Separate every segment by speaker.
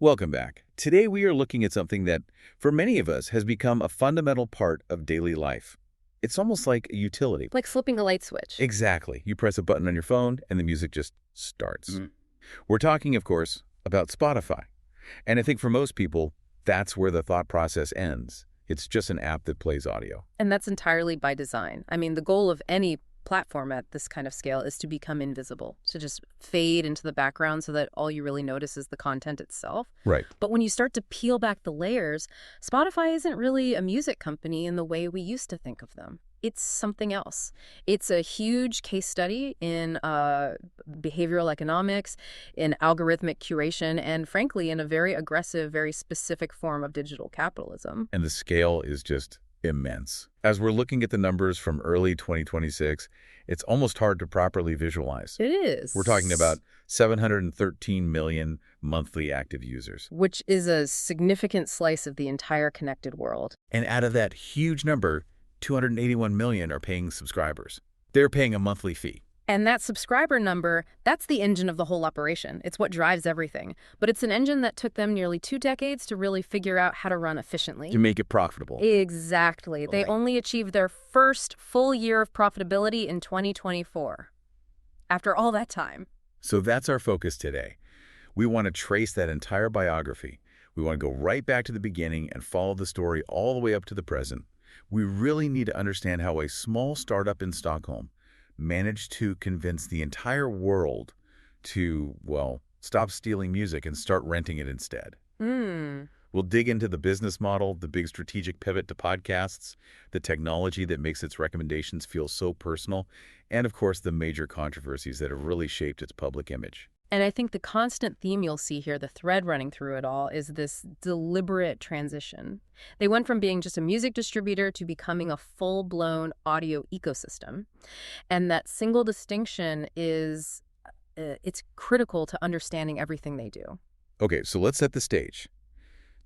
Speaker 1: Welcome back. Today we are looking at something that, for many of us, has become a fundamental part of daily life. It's almost like a utility.
Speaker 2: Like flipping a light switch.
Speaker 1: Exactly. You press a button on your phone and the music just starts.
Speaker 2: Mm.
Speaker 1: We're talking, of course, about Spotify. And I think for most people, that's where the thought process ends. It's just an app that plays audio.
Speaker 2: And that's entirely by design. I mean, the goal of any platform at this kind of scale is to become invisible, to just fade into the background so that all you really notice is the content itself.
Speaker 1: Right.
Speaker 2: But when you start to peel back the layers, Spotify isn't really a music company in the way we used to think of them. It's something else. It's a huge case study in behavioral economics, in algorithmic curation, and frankly, in a very aggressive, very specific form of digital capitalism.
Speaker 1: And the scale is just immense. As we're looking at the numbers from early 2026, it's almost hard to properly visualize.
Speaker 2: It is.
Speaker 1: We're talking about 713 million monthly active users.
Speaker 2: Which is a significant slice of the entire connected world.
Speaker 1: And out of that huge number, 281 million are paying subscribers. They're paying a monthly fee.
Speaker 2: And that subscriber number, that's the engine of the whole operation. It's what drives everything. But it's an engine that took them nearly 2 decades to really figure out how to run efficiently.
Speaker 1: To make it profitable.
Speaker 2: Exactly. They only achieved their first full year of profitability in 2024. After all that time.
Speaker 1: So that's our focus today. We want to trace that entire biography. We want to go right back to the beginning and follow the story all the way up to the present. We really need to understand how a small startup in Stockholm managed to convince the entire world to, well, stop stealing music and start renting it instead. We'll dig into the business model, the big strategic pivot to podcasts, the technology that makes its recommendations feel so personal, and of course the major controversies that have really shaped its public image.
Speaker 2: And I think the constant theme you'll see here, the thread running through it all, is this deliberate transition. They went from being just a music distributor to becoming a full-blown audio ecosystem. And that single distinction is, it's critical to understanding everything they do.
Speaker 1: Okay, so let's set the stage.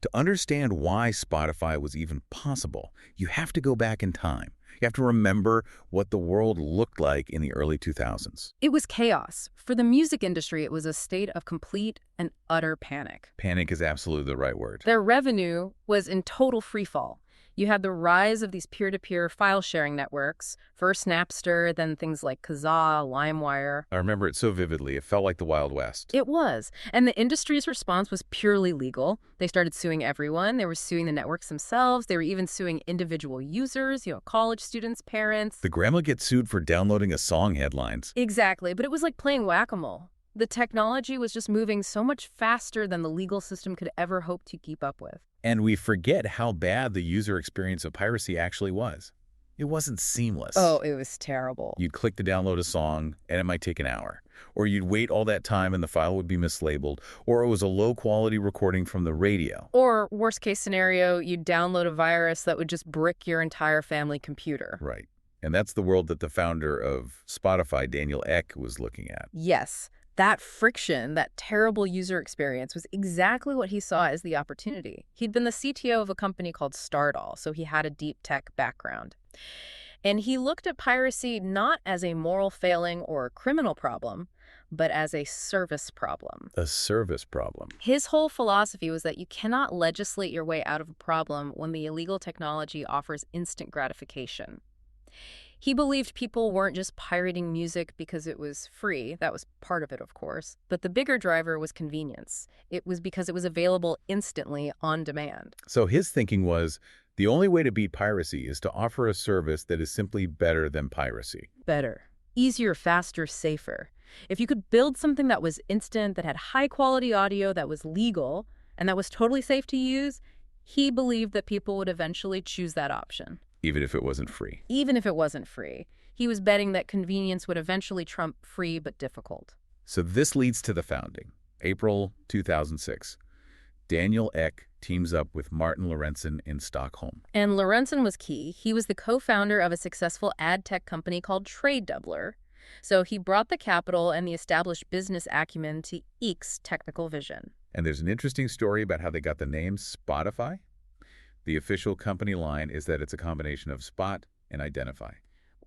Speaker 1: To understand why Spotify was even possible, you have to go back in time. You have to remember what the world looked like in the early 2000s.
Speaker 2: It was chaos. For the music industry, it was a state of complete and utter panic.
Speaker 1: Panic is absolutely the right word.
Speaker 2: Their revenue was in total freefall. You had the rise of these peer-to-peer file-sharing networks, first Napster, then things like Kazaa, LimeWire.
Speaker 1: I remember it so vividly. It felt like the Wild West.
Speaker 2: It was. And the industry's response was purely legal. They started suing everyone. They were suing the networks themselves. They were even suing individual users, college students, parents.
Speaker 1: The grandma gets sued for downloading a song headlines.
Speaker 2: Exactly. But it was like playing whack-a-mole. The technology was just moving so much faster than the legal system could ever hope to keep up with.
Speaker 1: And we forget how bad the user experience of piracy actually was. It wasn't seamless.
Speaker 2: Oh, it was terrible.
Speaker 1: You'd click to download a song, and it might take an hour. Or you'd wait all that time and the file would be mislabeled. Or it was a low-quality recording from the radio.
Speaker 2: Or, worst case scenario, you'd download a virus that would just brick your entire family computer.
Speaker 1: Right. And that's the world that the founder of Spotify, Daniel Ek, was looking at.
Speaker 2: Yes. That friction, that terrible user experience, was exactly what he saw as the opportunity. He'd been the CTO of a company called Stardoll, so he had a deep tech background. And he looked at piracy not as a moral failing or a criminal problem, but as a service problem.
Speaker 1: A service problem.
Speaker 2: His whole philosophy was that you cannot legislate your way out of a problem when the illegal technology offers instant gratification. He believed people weren't just pirating music because it was free. That was part of it, of course. But the bigger driver was convenience. It was because it was available instantly on demand.
Speaker 1: So his thinking was, the only way to beat piracy is to offer a service that is simply better than piracy.
Speaker 2: Better. Easier, faster, safer. If you could build something that was instant, that had high-quality audio, that was legal, and that was totally safe to use, he believed that people would eventually choose that option.
Speaker 1: Even if it wasn't free.
Speaker 2: Even if it wasn't free. He was betting that convenience would eventually trump free but difficult.
Speaker 1: So this leads to the founding. April 2006. Daniel Ek teams up with Martin Lorentzen in Stockholm.
Speaker 2: And Lorentzen was key. He was the co-founder of a successful ad tech company called Trade Doubler. So he brought the capital and the established business acumen to Ek's technical vision.
Speaker 1: And there's an interesting story about how they got the name Spotify. The official company line is that it's a combination of spot and identify.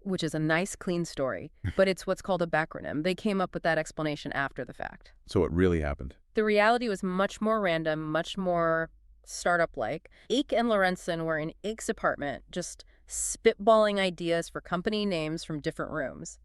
Speaker 2: Which is a nice, clean story, but it's what's called a backronym. They came up with that explanation after the fact.
Speaker 1: So it really happened.
Speaker 2: The reality was much more random, much more startup-like. Ike and Lorenzen were in Ike's apartment, just spitballing ideas for company names from different rooms.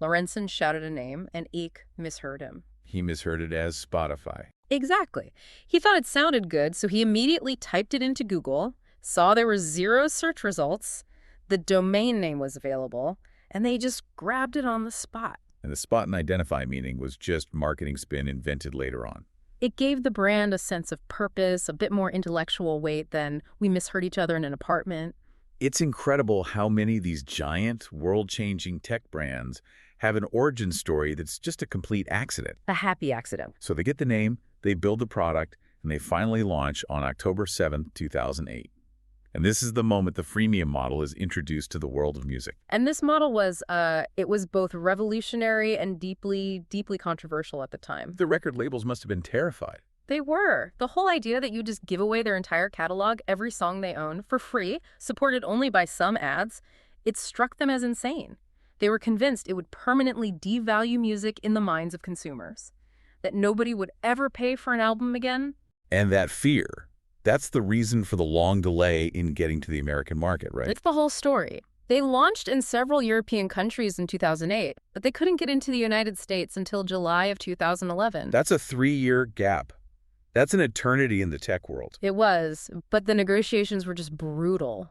Speaker 2: Lorenzen shouted a name, and Ike misheard him.
Speaker 1: He misheard it as Spotify.
Speaker 2: Exactly. He thought it sounded good, so he immediately typed it into Google, saw there were 0 search results, the domain name was available, and they just grabbed it on the spot.
Speaker 1: And the spot and identify meaning was just marketing spin invented later on.
Speaker 2: It gave the brand a sense of purpose, a bit more intellectual weight than we misheard each other in an apartment.
Speaker 1: It's incredible how many of these giant, world-changing tech brands have an origin story that's just a complete accident.
Speaker 2: A happy accident.
Speaker 1: So they get the name, they build the product, and they finally launch on October 7th, 2008. And this is the moment the freemium model is introduced to the world of music.
Speaker 2: And this model was, it was both revolutionary and deeply, deeply controversial at the time.
Speaker 1: The record labels must have been terrified.
Speaker 2: They were. The whole idea that you just give away their entire catalog, every song they own, for free, supported only by some ads, it struck them as insane. They were convinced it would permanently devalue music in the minds of consumers, that nobody would ever pay for an album again.
Speaker 1: And that fear, that's the reason for the long delay in getting to the American market, right?
Speaker 2: It's the whole story. They launched in several European countries in 2008, but they couldn't get into the United States until July of 2011.
Speaker 1: That's a 3-year gap. That's an eternity in the tech world.
Speaker 2: It was, but the negotiations were just brutal.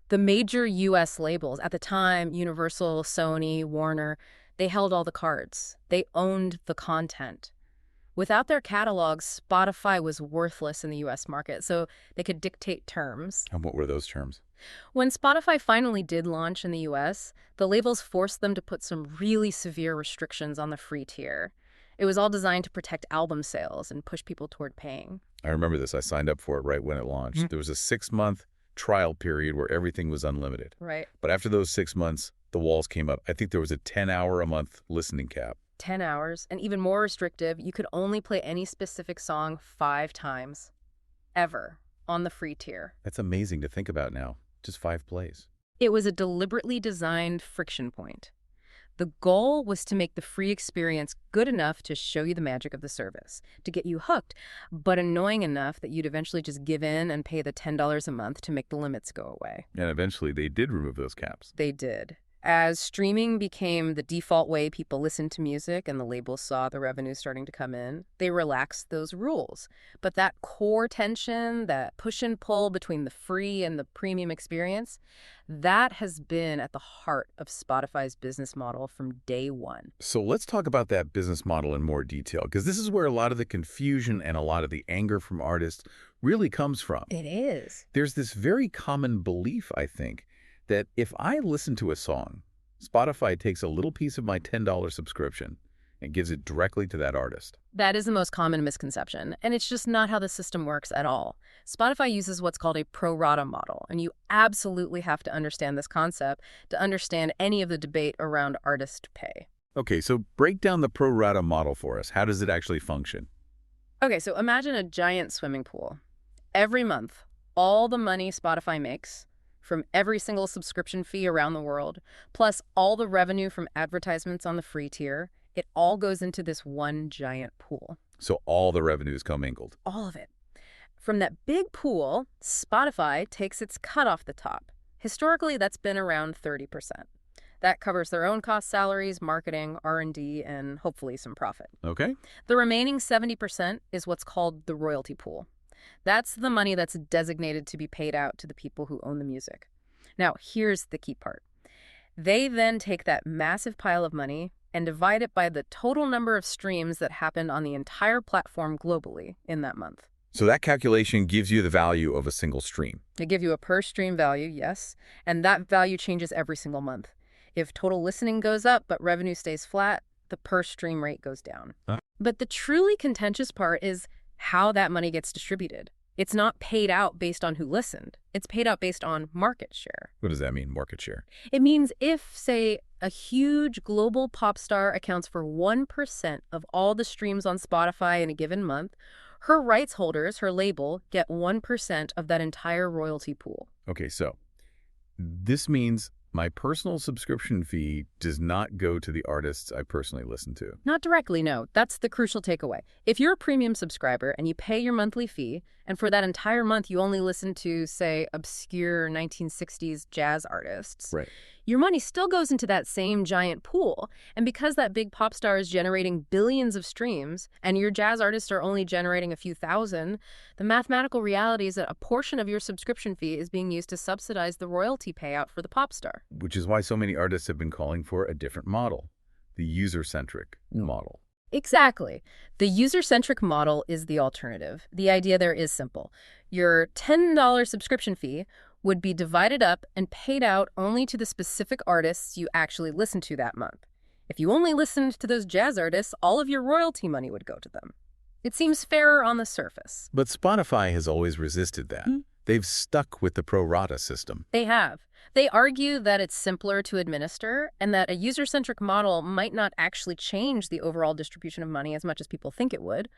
Speaker 2: The major U.S. labels, at the time, Universal, Sony, Warner, they held all the cards. They owned the content. Without their catalogs, Spotify was worthless in the U.S. market, so they could dictate terms.
Speaker 1: And what were those terms?
Speaker 2: When Spotify finally did launch in the U.S., the labels forced them to put some really severe restrictions on the free tier. It was all designed to protect album sales and push people toward paying.
Speaker 1: I remember this. I signed up for it right when it launched. There was a 6-month trial period where everything was unlimited.
Speaker 2: Right.
Speaker 1: But after those 6 months, the walls came up. I think there was a 10-hour-a-month listening cap.
Speaker 2: 10 hours, and even more restrictive, you could only play any specific song 5 times, ever, on the free tier.
Speaker 1: That's amazing to think about now. Just 5 plays.
Speaker 2: It was a deliberately designed friction point. The goal was to make the free experience good enough to show you the magic of the service, to get you hooked, but annoying enough that you'd eventually just give in and pay the $10 a month to make the limits go away.
Speaker 1: And eventually they did remove those caps.
Speaker 2: They did. As streaming became the default way people listened to music and the labels saw the revenue starting to come in, they relaxed those rules. But that core tension, that push and pull between the free and the premium experience, that has been at the heart of Spotify's business model from day one.
Speaker 1: So let's talk about that business model in more detail, because this is where a lot of the confusion and a lot of the anger from artists really comes from.
Speaker 2: It is.
Speaker 1: There's this very common belief, I think, that if I listen to a song, Spotify takes a little piece of my $10 subscription and gives it directly to that artist.
Speaker 2: That is the most common misconception, and it's just not how the system works at all. Spotify uses what's called a pro rata model, and you absolutely have to understand this concept to understand any of the debate around artist pay.
Speaker 1: Okay, so break down the pro rata model for us. How does it actually function?
Speaker 2: Okay, so imagine a giant swimming pool. Every month, all the money Spotify makes from every single subscription fee around the world, plus all the revenue from advertisements on the free tier, it all goes into this one giant pool.
Speaker 1: So all the revenue is commingled.
Speaker 2: All of it. From that big pool, Spotify takes its cut off the top. Historically, that's been around 30%. That covers their own cost salaries, marketing, R&D, and hopefully some profit.
Speaker 1: Okay.
Speaker 2: The remaining 70% is what's called the royalty pool. That's the money that's designated to be paid out to the people who own the music. Now, here's the key part. They then take that massive pile of money and divide it by the total number of streams that happened on the entire platform globally in that month.
Speaker 1: So that calculation gives you the value of a single stream.
Speaker 2: They give you a per stream value, yes, and that value changes every single month. If total listening goes up but revenue stays flat, the per stream rate goes down. But the truly contentious part is how that money gets distributed. It's not paid out based on who listened. It's paid out based on market share.
Speaker 1: What does that mean, market share?
Speaker 2: It means if, say, a huge global pop star accounts for 1% of all the streams on Spotify in a given month, her rights holders, her label, get 1% of that entire royalty pool.
Speaker 1: Okay, so this means My personal subscription fee does not go to the artists I personally listen to.
Speaker 2: Not directly, no. That's the crucial takeaway. If you're a premium subscriber and you pay your monthly fee, and for that entire month you only listen to, say, obscure 1960s jazz artists,
Speaker 1: Right.
Speaker 2: your money still goes into that same giant pool. And because that big pop star is generating billions of streams, and your jazz artists are only generating a few thousand, the mathematical reality is that a portion of your subscription fee is being used to subsidize the royalty payout for the pop star.
Speaker 1: Which is why so many artists have been calling for a different model, the user-centric model.
Speaker 2: Exactly. The user-centric model is the alternative. The idea there is simple. Your $10 subscription fee would be divided up and paid out only to the specific artists you actually listened to that month. If you only listened to those jazz artists, all of your royalty money would go to them. It seems fairer on the surface.
Speaker 1: But Spotify has always resisted that. They've stuck with the pro rata system.
Speaker 2: They have. They argue that it's simpler to administer and that a user-centric model might not actually change the overall distribution of money as much as people think it would,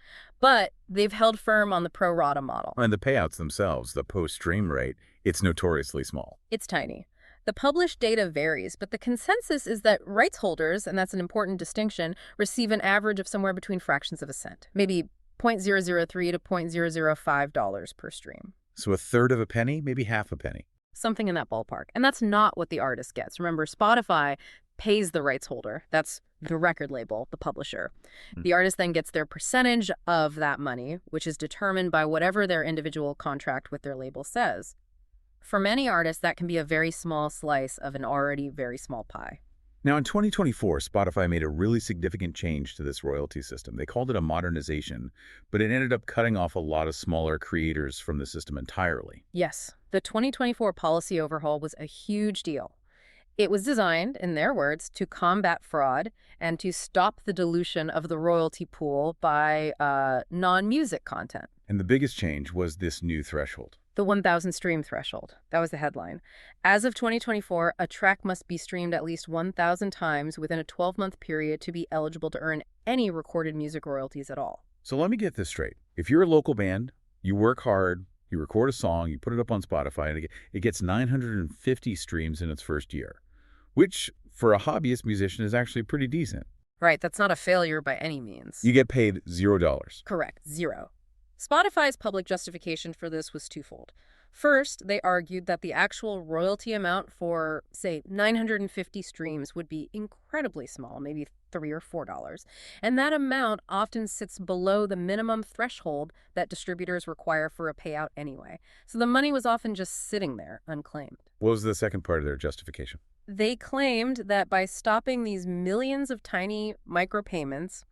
Speaker 2: but they've held firm on the pro rata model.
Speaker 1: And the payouts themselves, the post-stream rate, it's notoriously small.
Speaker 2: It's tiny. The published data varies, but the consensus is that rights holders, and that's an important distinction, receive an average of somewhere between fractions of a cent, maybe $0.003 to $0.005 per stream.
Speaker 1: So a third of a penny, maybe half a penny.
Speaker 2: Something in that ballpark. And that's not what the artist gets. Remember, Spotify pays the rights holder. That's the record label, the publisher. The artist then gets their percentage of that money, which is determined by whatever their individual contract with their label says. For many artists, that can be a very small slice of an already very small pie.
Speaker 1: Now, in 2024, Spotify made a really significant change to this royalty system. They called it a modernization, but it ended up cutting off a lot of smaller creators from the system entirely.
Speaker 2: Yes, the 2024 policy overhaul was a huge deal. It was designed, in their words, to combat fraud and to stop the dilution of the royalty pool by non-music content.
Speaker 1: And the biggest change was this new threshold.
Speaker 2: The 1,000 stream threshold. That was the headline. As of 2024, a track must be streamed at least 1,000 times within a 12-month period to be eligible to earn any recorded music royalties at all.
Speaker 1: So let me get this straight. If you're a local band, you work hard, you record a song, you put it up on Spotify, and it gets 950 streams in its first year, which for a hobbyist musician is actually pretty decent.
Speaker 2: Right, that's not a failure by any means.
Speaker 1: You get paid $0.
Speaker 2: Correct, zero. Spotify's public justification for this was twofold. First, they argued that the actual royalty amount for, say, 950 streams would be incredibly small, maybe $3 or $4, and that amount often sits below the minimum threshold that distributors require for a payout anyway. So the money was often just sitting there, unclaimed.
Speaker 1: What was the second part of their justification?
Speaker 2: They claimed that by stopping these millions of tiny micropayments,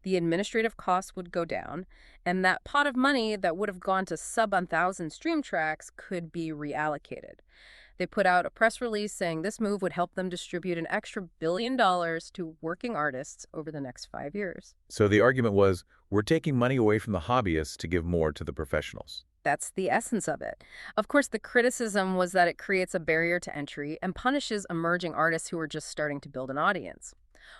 Speaker 2: the administrative costs would go down, and that pot of money that would have gone to sub-1,000 stream tracks could be reallocated. They put out a press release saying this move would help them distribute an extra $1 billion to working artists over the next 5 years.
Speaker 1: So the argument was, we're taking money away from the hobbyists to give more to the professionals.
Speaker 2: That's the essence of it. Of course, the criticism was that it creates a barrier to entry and punishes emerging artists who are just starting to build an audience.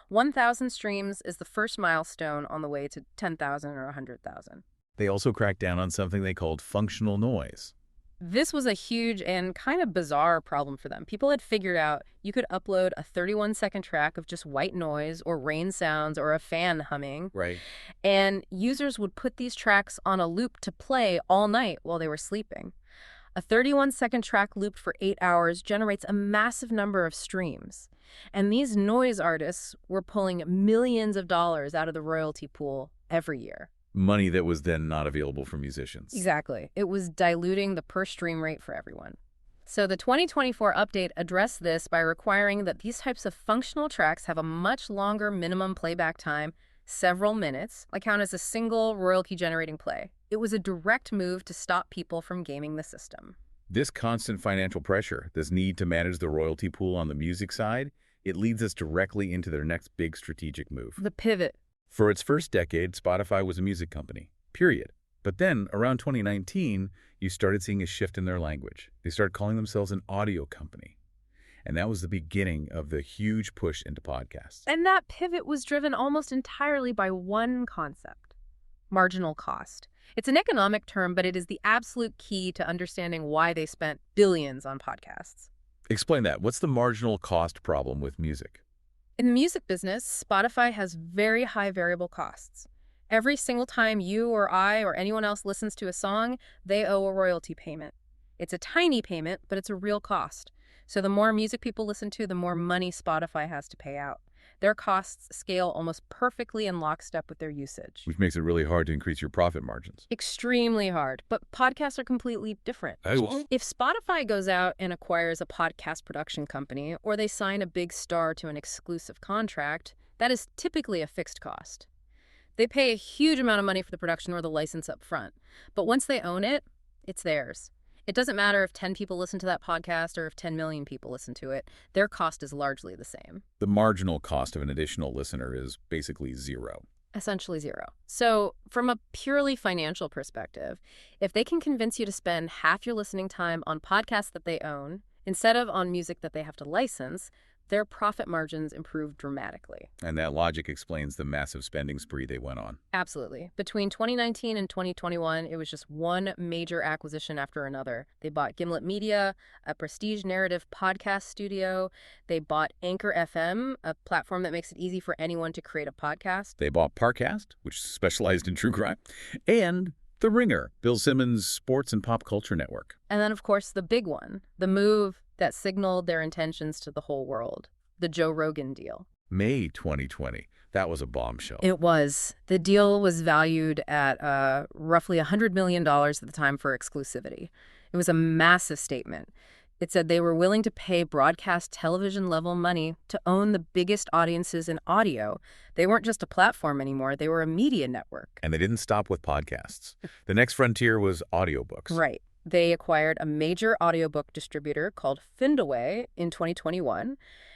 Speaker 2: 1,000 streams is the first milestone on the way to 10,000 or 100,000.
Speaker 1: They also cracked down on something they called functional noise.
Speaker 2: This was a huge and kind of bizarre problem for them. People had figured out you could upload a 31-second track of just white noise or rain sounds or a fan humming.
Speaker 1: Right.
Speaker 2: And users would put these tracks on a loop to play all night while they were sleeping. A 31-second track looped for 8 hours generates a massive number of streams. And these noise artists were pulling millions of dollars out of the royalty pool every year.
Speaker 1: Money that was then not available for musicians.
Speaker 2: Exactly. It was diluting the per stream rate for everyone. So the 2024 update addressed this by requiring that these types of functional tracks have a much longer minimum playback time, several minutes, like count as a single royalty-generating play. It was a direct move to stop people from gaming the system.
Speaker 1: This constant financial pressure, this need to manage the royalty pool on the music side, it leads us directly into their next big strategic move.
Speaker 2: The pivot.
Speaker 1: For its first decade, Spotify was a music company, period. But then, around 2019, you started seeing a shift in their language. They started calling themselves an audio company. And that was the beginning of the huge push into podcasts.
Speaker 2: And that pivot was driven almost entirely by one concept: marginal cost. It's an economic term, but it is the absolute key to understanding why they spent billions on podcasts.
Speaker 1: Explain that. What's the marginal cost problem with music?
Speaker 2: In the music business, Spotify has very high variable costs. Every single time you or I or anyone else listens to a song, they owe a royalty payment. It's a tiny payment, but it's a real cost. So the more music people listen to, the more money Spotify has to pay out. Their costs scale almost perfectly in lockstep with their usage.
Speaker 1: Which makes it really hard to increase your profit margins.
Speaker 2: Extremely hard, but podcasts are completely different.
Speaker 1: Oh.
Speaker 2: If Spotify goes out and acquires a podcast production company, or they sign a big star to an exclusive contract, that is typically a fixed cost. They pay a huge amount of money for the production or the license up front, but once they own it, it's theirs. It doesn't matter if 10 people listen to that podcast or if 10 million people listen to it. Their cost is largely the same.
Speaker 1: The marginal cost of an additional listener is basically zero.
Speaker 2: Essentially zero. So from a purely financial perspective, if they can convince you to spend half your listening time on podcasts that they own instead of on music that they have to license, their profit margins improve dramatically.
Speaker 1: And that logic explains the massive spending spree they went on.
Speaker 2: Absolutely. Between 2019 and 2021, it was just one major acquisition after another. They bought Gimlet Media, a prestige narrative podcast studio. They bought Anchor FM, a platform that makes it easy for anyone to create a podcast.
Speaker 1: They bought Parcast, which specialized in true crime, and The Ringer, Bill Simmons' sports and pop culture network.
Speaker 2: And then, of course, the big one, the move that signaled their intentions to the whole world, the Joe Rogan deal.
Speaker 1: May 2020. That was a bombshell.
Speaker 2: It was. The deal was valued at roughly $100 million at the time for exclusivity. It was a massive statement. It said they were willing to pay broadcast television-level money to own the biggest audiences in audio. They weren't just a platform anymore. They were a media network.
Speaker 1: And they didn't stop with podcasts. The next frontier was audiobooks.
Speaker 2: Right. They acquired a major audiobook distributor called Findaway in 2021.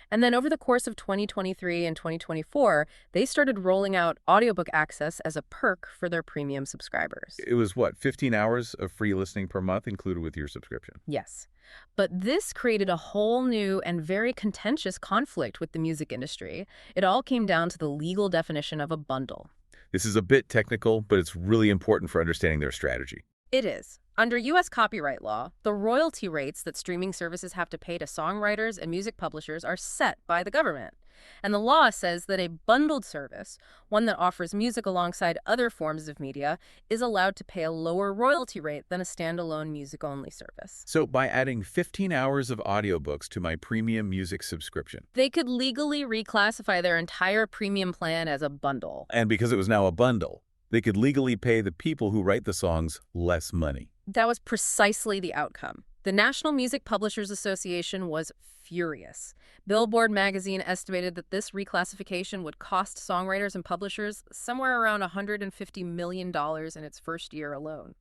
Speaker 2: And then over the course of 2023 and 2024, they started rolling out audiobook access as a perk for their premium subscribers.
Speaker 1: It was, 15 hours of free listening per month included with your subscription?
Speaker 2: Yes. But this created a whole new and very contentious conflict with the music industry. It all came down to the legal definition of a bundle.
Speaker 1: This is a bit technical, but it's really important for understanding their strategy.
Speaker 2: It is. Under U.S. copyright law, the royalty rates that streaming services have to pay to songwriters and music publishers are set by the government. And the law says that a bundled service, one that offers music alongside other forms of media, is allowed to pay a lower royalty rate than a standalone music-only service.
Speaker 1: So by adding 15 hours of audiobooks to my premium music subscription,
Speaker 2: they could legally reclassify their entire premium plan as a bundle.
Speaker 1: And because it was now a bundle, they could legally pay the people who write the songs less money.
Speaker 2: That was precisely the outcome. The National Music Publishers Association was furious. Billboard magazine estimated that this reclassification would cost songwriters and publishers somewhere around $150 million in its first year alone.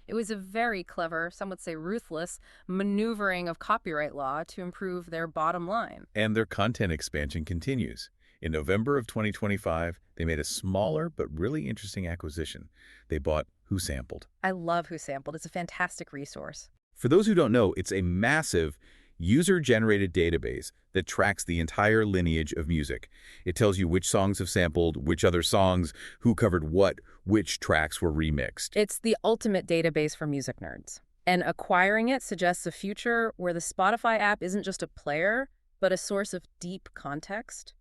Speaker 2: It was a very clever, some would say ruthless, maneuvering of copyright law to improve their bottom line.
Speaker 1: And their content expansion continues. In November of 2025, they made a smaller but really interesting acquisition. They bought Who Sampled.
Speaker 2: I love Who Sampled. It's a fantastic resource.
Speaker 1: For those who don't know, it's a massive user-generated database that tracks the entire lineage of music. It tells you which songs have sampled, which other songs, who covered what, which tracks were remixed.
Speaker 2: It's the ultimate database for music nerds. And acquiring it suggests a future where the Spotify app isn't just a player, but a source of deep context.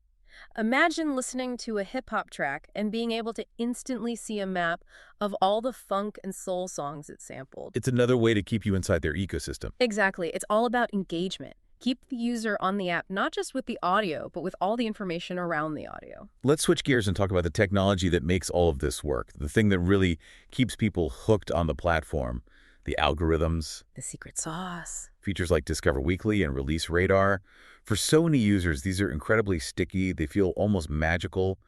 Speaker 2: Imagine listening to a hip-hop track and being able to instantly see a map of all the funk and soul songs it sampled.
Speaker 1: It's another way to keep you inside their ecosystem.
Speaker 2: Exactly. It's all about engagement. Keep the user on the app, not just with the audio, but with all the information around the audio.
Speaker 1: Let's switch gears and talk about the technology that makes all of this work, the thing that really keeps people hooked on the platform, the algorithms,
Speaker 2: the secret sauce.
Speaker 1: Features like Discover Weekly and Release Radar. For so many users, these are incredibly sticky. They feel almost magical.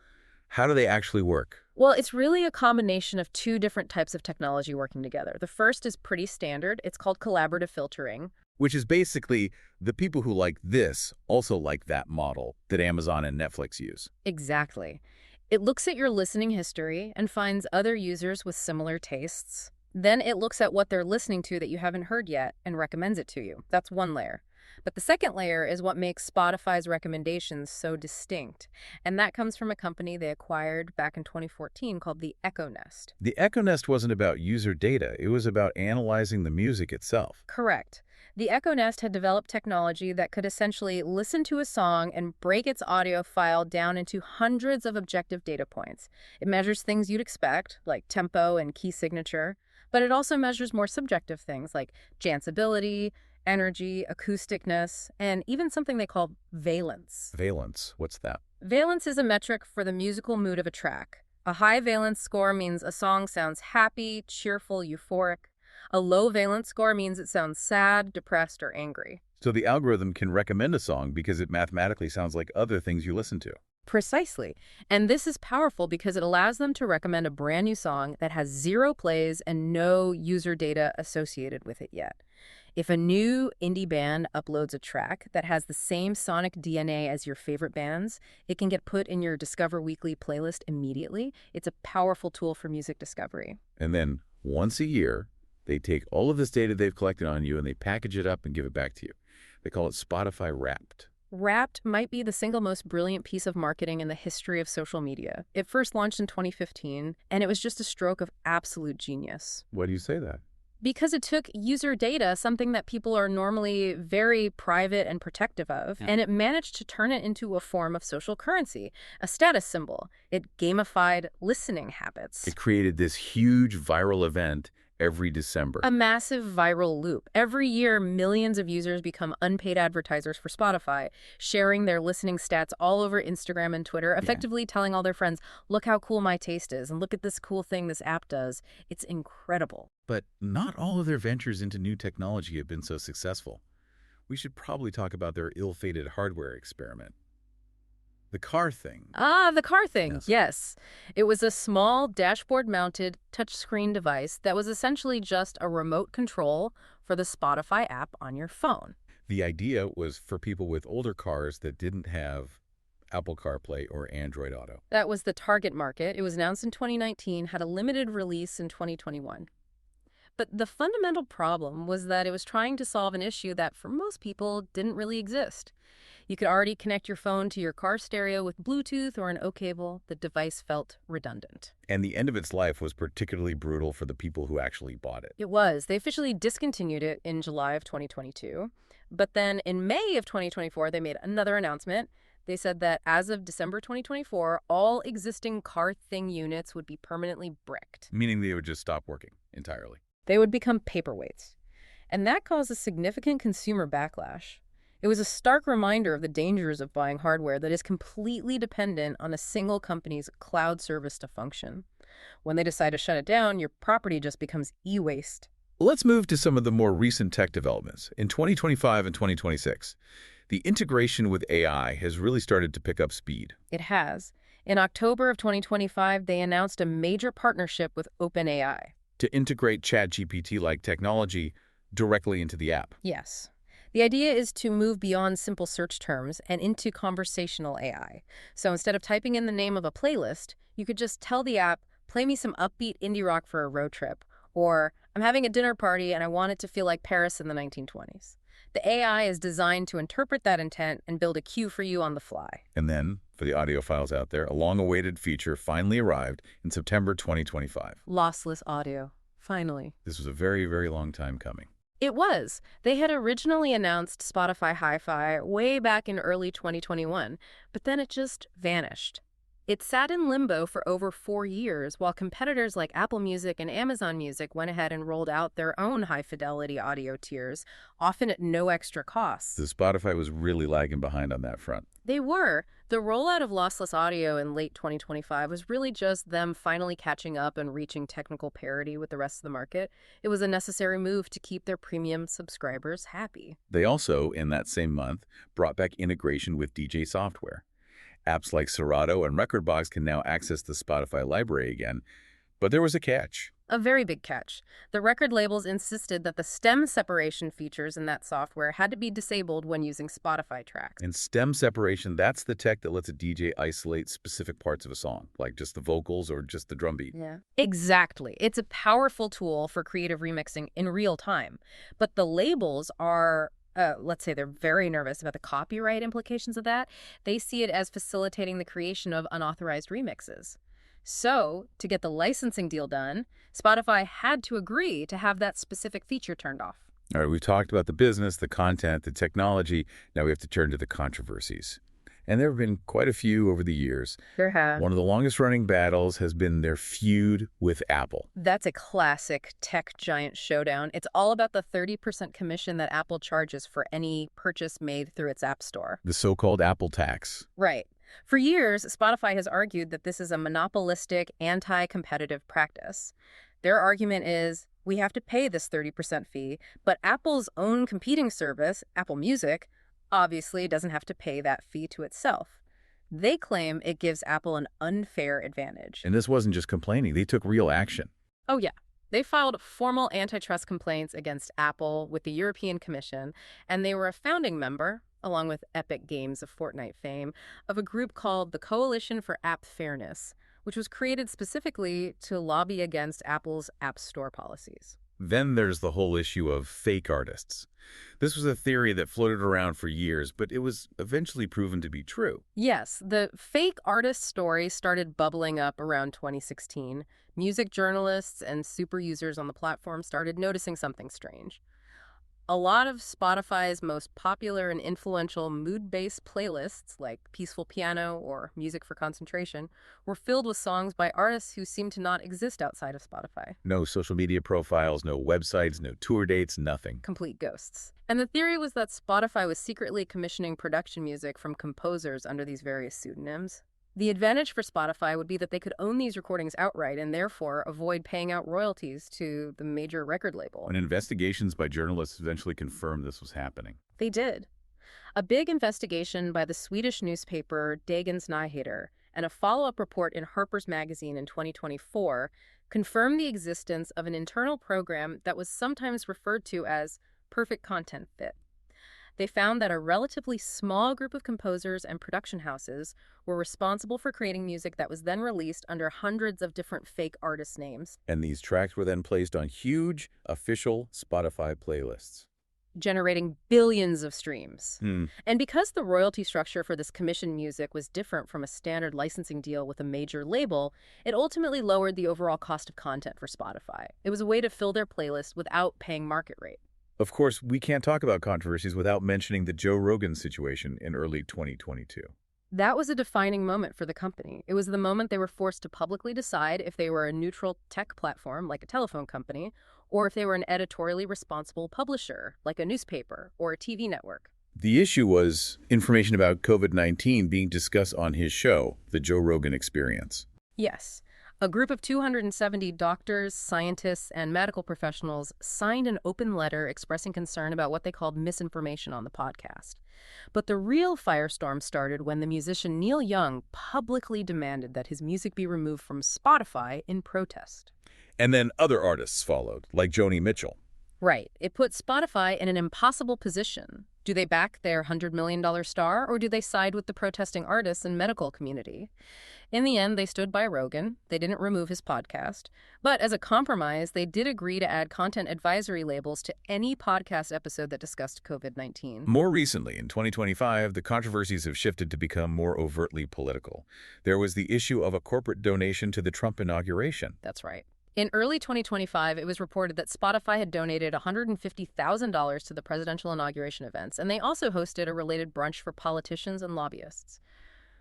Speaker 1: How do they actually work?
Speaker 2: Well, it's really a combination of two different types of technology working together. The first is pretty standard. It's called collaborative filtering.
Speaker 1: Which is basically the people who like this also like that model that Amazon and Netflix use.
Speaker 2: Exactly. It looks at your listening history and finds other users with similar tastes. Then it looks at what they're listening to that you haven't heard yet and recommends it to you. That's one layer. But the second layer is what makes Spotify's recommendations so distinct. And that comes from a company they acquired back in 2014 called the Echo Nest.
Speaker 1: The Echo Nest wasn't about user data. It was about analyzing the music itself.
Speaker 2: Correct. The Echo Nest had developed technology that could essentially listen to a song and break its audio file down into hundreds of objective data points. It measures things you'd expect, like tempo and key signature, but it also measures more subjective things like danceability, energy, acousticness, and even something they call valence.
Speaker 1: Valence, what's that?
Speaker 2: Valence is a metric for the musical mood of a track. A high valence score means a song sounds happy, cheerful, euphoric. A low valence score means it sounds sad, depressed, or angry.
Speaker 1: So the algorithm can recommend a song because it mathematically sounds like other things you listen to.
Speaker 2: Precisely. And this is powerful because it allows them to recommend a brand new song that has 0 plays and no user data associated with it yet. If a new indie band uploads a track that has the same sonic DNA as your favorite bands, it can get put in your Discover Weekly playlist immediately. It's a powerful tool for music discovery.
Speaker 1: And then once a year, they take all of this data they've collected on you and they package it up and give it back to you. They call it Spotify Wrapped.
Speaker 2: Wrapped might be the single most brilliant piece of marketing in the history of social media. It first launched in 2015, and it was just a stroke of absolute genius.
Speaker 1: Why do you say that?
Speaker 2: Because it took user data, something that people are normally very private and protective of, and it managed to turn it into a form of social currency, a status symbol. It gamified listening habits.
Speaker 1: It created this huge viral event every December.
Speaker 2: A massive viral loop. Every year, millions of users become unpaid advertisers for Spotify, sharing their listening stats all over Instagram and Twitter, effectively telling all their friends, look how cool my taste is, and look at this cool thing this app does. It's incredible.
Speaker 1: But not all of their ventures into new technology have been so successful. We should probably talk about their ill-fated hardware experiment. The car thing.
Speaker 2: The car thing,
Speaker 1: Yes.
Speaker 2: yes. It was a small dashboard-mounted touchscreen device that was essentially just a remote control for the Spotify app on your phone.
Speaker 1: The idea was for people with older cars that didn't have Apple CarPlay or Android Auto.
Speaker 2: That was the target market. It was announced in 2019, had a limited release in 2021. But the fundamental problem was that it was trying to solve an issue that, for most people, didn't really exist. You could already connect your phone to your car stereo with Bluetooth or an O cable. The device felt redundant.
Speaker 1: And the end of its life was particularly brutal for the people who actually bought it.
Speaker 2: It was. They officially discontinued it in July of 2022. But then in May of 2024, they made another announcement. They said that as of December 2024, all existing car thing units would be permanently bricked.
Speaker 1: Meaning they would just stop working entirely.
Speaker 2: They would become paperweights. And that caused a significant consumer backlash. It was a stark reminder of the dangers of buying hardware that is completely dependent on a single company's cloud service to function. When they decide to shut it down, your property just becomes e-waste.
Speaker 1: Let's move to some of the more recent tech developments. In 2025 and 2026, the integration with AI has really started to pick up speed.
Speaker 2: It has. In October of 2025, they announced a major partnership with OpenAI.
Speaker 1: To integrate ChatGPT-like technology directly into the app.
Speaker 2: Yes. The idea is to move beyond simple search terms and into conversational AI. So instead of typing in the name of a playlist, you could just tell the app, play me some upbeat indie rock for a road trip, or I'm having a dinner party and I want it to feel like Paris in the 1920s. The AI is designed to interpret that intent and build a cue for you on the fly.
Speaker 1: And then, for the audiophiles out there, a long-awaited feature finally arrived in September 2025.
Speaker 2: Lossless audio. Finally.
Speaker 1: This was a very, very long time coming.
Speaker 2: It was. They had originally announced Spotify Hi-Fi way back in early 2021, but then it just vanished. It sat in limbo for over 4 years while competitors like Apple Music and Amazon Music went ahead and rolled out their own high-fidelity audio tiers, often at no extra cost.
Speaker 1: So Spotify was really lagging behind on that front.
Speaker 2: They were. The rollout of lossless audio in late 2025 was really just them finally catching up and reaching technical parity with the rest of the market. It was a necessary move to keep their premium subscribers happy.
Speaker 1: They also, in that same month, brought back integration with DJ software. Apps like Serato and Rekordbox can now access the Spotify library again, but there was a catch.
Speaker 2: A very big catch. The record labels insisted that the stem separation features in that software had to be disabled when using Spotify tracks.
Speaker 1: And stem separation, that's the tech that lets a DJ isolate specific parts of a song, like just the vocals or just the drum beat.
Speaker 2: Yeah. Exactly. It's a powerful tool for creative remixing in real time. But the labels are let's say they're very nervous about the copyright implications of that, they see it as facilitating the creation of unauthorized remixes. So, to get the licensing deal done, Spotify had to agree to have that specific feature turned off.
Speaker 1: All right, we've talked about the business, the content, the technology. Now we have to turn to the controversies. And there have been quite a few over the years.
Speaker 2: There have.
Speaker 1: One of the longest-running battles has been their feud with Apple.
Speaker 2: That's a classic tech giant showdown. It's all about the 30% commission that Apple charges for any purchase made through its App Store.
Speaker 1: The so-called Apple tax.
Speaker 2: Right. For years, Spotify has argued that this is a monopolistic, anti-competitive practice. Their argument is, we have to pay this 30% fee, but Apple's own competing service, Apple Music, obviously doesn't have to pay that fee to itself. They claim it gives Apple an unfair advantage.
Speaker 1: And this wasn't just complaining. They took real action.
Speaker 2: Oh, yeah. They filed formal antitrust complaints against Apple with the European Commission, and they were a founding member, along with Epic Games of Fortnite fame, of a group called the Coalition for App Fairness, which was created specifically to lobby against Apple's App Store policies.
Speaker 1: Then there's the whole issue of fake artists. This was a theory that floated around for years, but it was eventually proven to be true.
Speaker 2: Yes, the fake artist story started bubbling up around 2016. Music journalists and super users on the platform started noticing something strange. A lot of Spotify's most popular and influential mood-based playlists, like Peaceful Piano or Music for Concentration, were filled with songs by artists who seemed to not exist outside of Spotify.
Speaker 1: No social media profiles, no websites, no tour dates, nothing.
Speaker 2: Complete ghosts. And the theory was that Spotify was secretly commissioning production music from composers under these various pseudonyms. The advantage for Spotify would be that they could own these recordings outright and therefore avoid paying out royalties to the major record label.
Speaker 1: And investigations by journalists eventually confirmed this was happening.
Speaker 2: They did. A big investigation by the Swedish newspaper Dagens Nyheter and a follow-up report in Harper's Magazine in 2024 confirmed the existence of an internal program that was sometimes referred to as perfect content fit. They found that a relatively small group of composers and production houses were responsible for creating music that was then released under hundreds of different fake artist names.
Speaker 1: And these tracks were then placed on huge, official Spotify playlists,
Speaker 2: generating billions of streams. And because the royalty structure for this commissioned music was different from a standard licensing deal with a major label, it ultimately lowered the overall cost of content for Spotify. It was a way to fill their playlist without paying market rate.
Speaker 1: Of course, we can't talk about controversies without mentioning the Joe Rogan situation in early 2022.
Speaker 2: That was a defining moment for the company. It was the moment they were forced to publicly decide if they were a neutral tech platform, like a telephone company, or if they were an editorially responsible publisher, like a newspaper or a TV network.
Speaker 1: The issue was information about COVID-19 being discussed on his show, The Joe Rogan Experience.
Speaker 2: Yes. A group of 270 doctors, scientists, and medical professionals signed an open letter expressing concern about what they called misinformation on the podcast. But the real firestorm started when the musician Neil Young publicly demanded that his music be removed from Spotify in protest.
Speaker 1: And then other artists followed, like Joni Mitchell.
Speaker 2: Right. It put Spotify in an impossible position. Do they back their $100 million star, or do they side with the protesting artists and medical community? In the end, they stood by Rogan. They didn't remove his podcast. But as a compromise, they did agree to add content advisory labels to any podcast episode that discussed COVID-19.
Speaker 1: More recently, in 2025, the controversies have shifted to become more overtly political. There was the issue of a corporate donation to the Trump inauguration.
Speaker 2: That's right. In early 2025, it was reported that Spotify had donated $150,000 to the presidential inauguration events, and they also hosted a related brunch for politicians and lobbyists.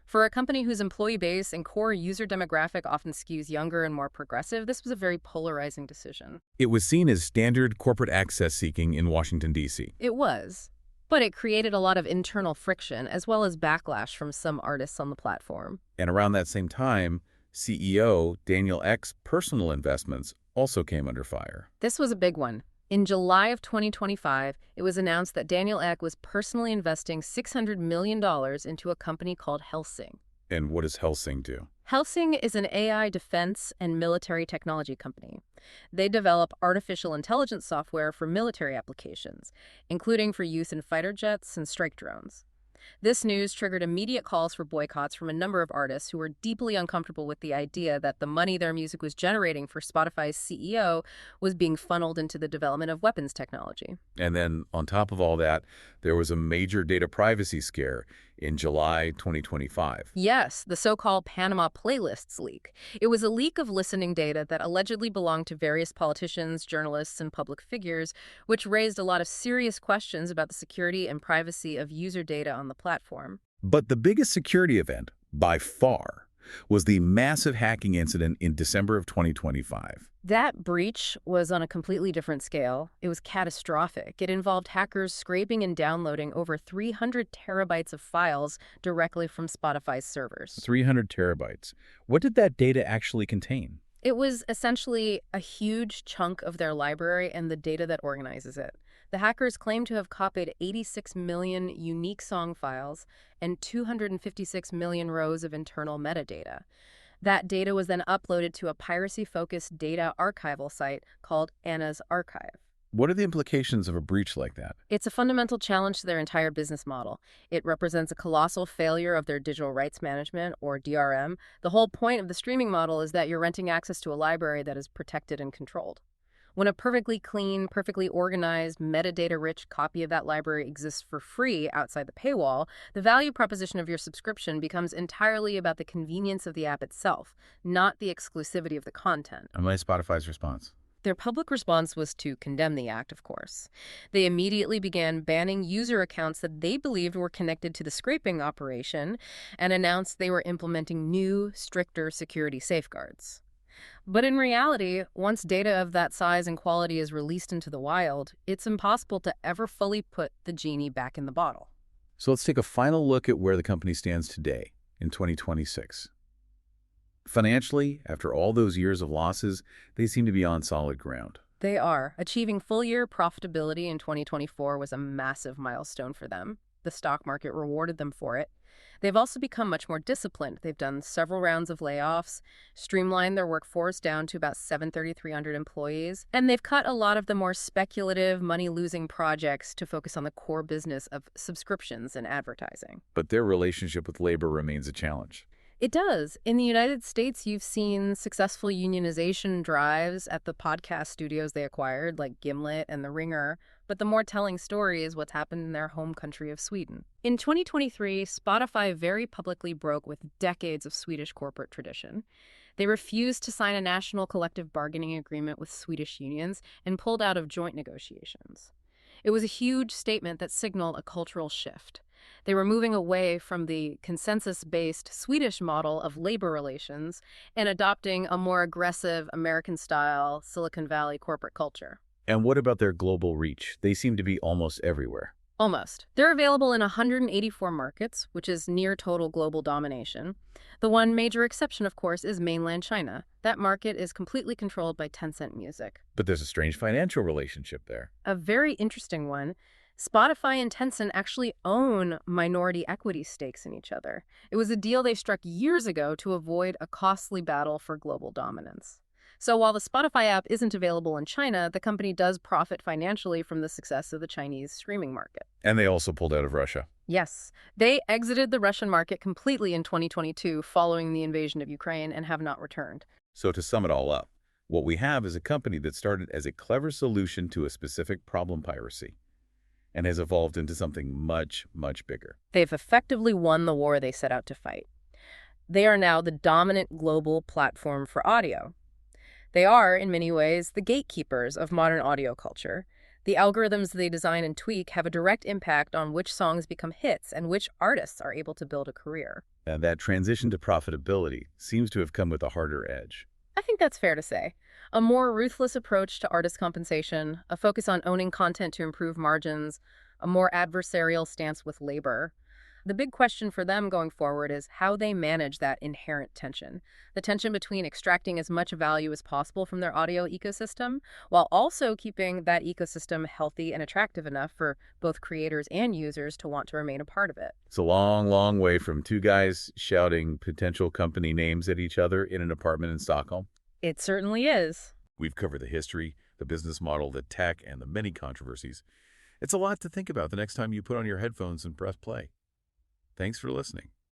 Speaker 2: For a company whose employee base and core user demographic often skews younger and more progressive, this was a very polarizing decision.
Speaker 1: It was seen as standard corporate access seeking in Washington, D.C.
Speaker 2: It was. But it created a lot of internal friction, as well as backlash from some artists on the platform.
Speaker 1: And around that same time, CEO Daniel Ek's personal investments also came under fire.
Speaker 2: This was a big one. In July of 2025, it was announced that Daniel Ek was personally investing $600 million into a company called Helsing.
Speaker 1: And what does Helsing do?
Speaker 2: Helsing is an AI defense and military technology company. They develop artificial intelligence software for military applications, including for use in fighter jets and strike drones. This news triggered immediate calls for boycotts from a number of artists who were deeply uncomfortable with the idea that the money their music was generating for Spotify's CEO was being funneled into the development of weapons technology.
Speaker 1: And then on top of all that, there was a major data privacy scare in July 2025.
Speaker 2: Yes, the so-called Panama Playlists leak. It was a leak of listening data that allegedly belonged to various politicians, journalists, and public figures, which raised a lot of serious questions about the security and privacy of user data on the platform.
Speaker 1: But the biggest security event, by far, was the massive hacking incident in December of 2025.
Speaker 2: That breach was on a completely different scale. It was catastrophic. It involved hackers scraping and downloading over 300 terabytes of files directly from Spotify's servers.
Speaker 1: 300 terabytes. What did that data actually contain?
Speaker 2: It was essentially a huge chunk of their library and the data that organizes it. The hackers claim to have copied 86 million unique song files and 256 million rows of internal metadata. That data was then uploaded to a piracy-focused data archival site called Anna's Archive.
Speaker 1: What are the implications of a breach like that?
Speaker 2: It's a fundamental challenge to their entire business model. It represents a colossal failure of their digital rights management, or DRM. The whole point of the streaming model is that you're renting access to a library that is protected and controlled. When a perfectly clean, perfectly organized, metadata-rich copy of that library exists for free outside the paywall, the value proposition of your subscription becomes entirely about the convenience of the app itself, not the exclusivity of the content.
Speaker 1: And what is Spotify's response?
Speaker 2: Their public response was to condemn the act, of course. They immediately began banning user accounts that they believed were connected to the scraping operation and announced they were implementing new, stricter security safeguards. But in reality, once data of that size and quality is released into the wild, it's impossible to ever fully put the genie back in the bottle.
Speaker 1: So let's take a final look at where the company stands today, in 2026. Financially, after all those years of losses, they seem to be on solid ground.
Speaker 2: They are. Achieving full-year profitability in 2024 was a massive milestone for them. The stock market rewarded them for it. They've also become much more disciplined. They've done several rounds of layoffs, streamlined their workforce down to about 300 employees, and they've cut a lot of the more speculative, money-losing projects to focus on the core business of subscriptions and advertising.
Speaker 1: But their relationship with labor remains a challenge.
Speaker 2: It does. In the United States, you've seen successful unionization drives at the podcast studios they acquired, like Gimlet and The Ringer, but the more telling story is what's happened in their home country of Sweden. In 2023, Spotify very publicly broke with decades of Swedish corporate tradition. They refused to sign a national collective bargaining agreement with Swedish unions and pulled out of joint negotiations. It was a huge statement that signaled a cultural shift. They were moving away from the consensus-based Swedish model of labor relations and adopting a more aggressive American-style Silicon Valley corporate culture.
Speaker 1: And what about their global reach? They seem to be almost everywhere.
Speaker 2: Almost. They're available in 184 markets, which is near total global domination. The one major exception, of course, is mainland China. That market is completely controlled by Tencent Music.
Speaker 1: But there's a strange financial relationship there.
Speaker 2: A very interesting one. Spotify and Tencent actually own minority equity stakes in each other. It was a deal they struck years ago to avoid a costly battle for global dominance. So while the Spotify app isn't available in China, the company does profit financially from the success of the Chinese streaming market.
Speaker 1: And they also pulled out of Russia.
Speaker 2: Yes, they exited the Russian market completely in 2022 following the invasion of Ukraine and have not returned.
Speaker 1: So to sum it all up, what we have is a company that started as a clever solution to a specific problem, piracy, and has evolved into something much, much bigger.
Speaker 2: They've effectively won the war they set out to fight. They are now the dominant global platform for audio. They are, in many ways, the gatekeepers of modern audio culture. The algorithms they design and tweak have a direct impact on which songs become hits and which artists are able to build a career.
Speaker 1: And that transition to profitability seems to have come with a harder edge.
Speaker 2: I think that's fair to say. A more ruthless approach to artist compensation, a focus on owning content to improve margins, a more adversarial stance with labor. The big question for them going forward is how they manage that inherent tension, the tension between extracting as much value as possible from their audio ecosystem, while also keeping that ecosystem healthy and attractive enough for both creators and users to want to remain a part of it.
Speaker 1: It's a long, long way from two guys shouting potential company names at each other in an apartment in Stockholm.
Speaker 2: It certainly is.
Speaker 1: We've covered the history, the business model, the tech, and the many controversies. It's a lot to think about the next time you put on your headphones and press play. Thanks for listening.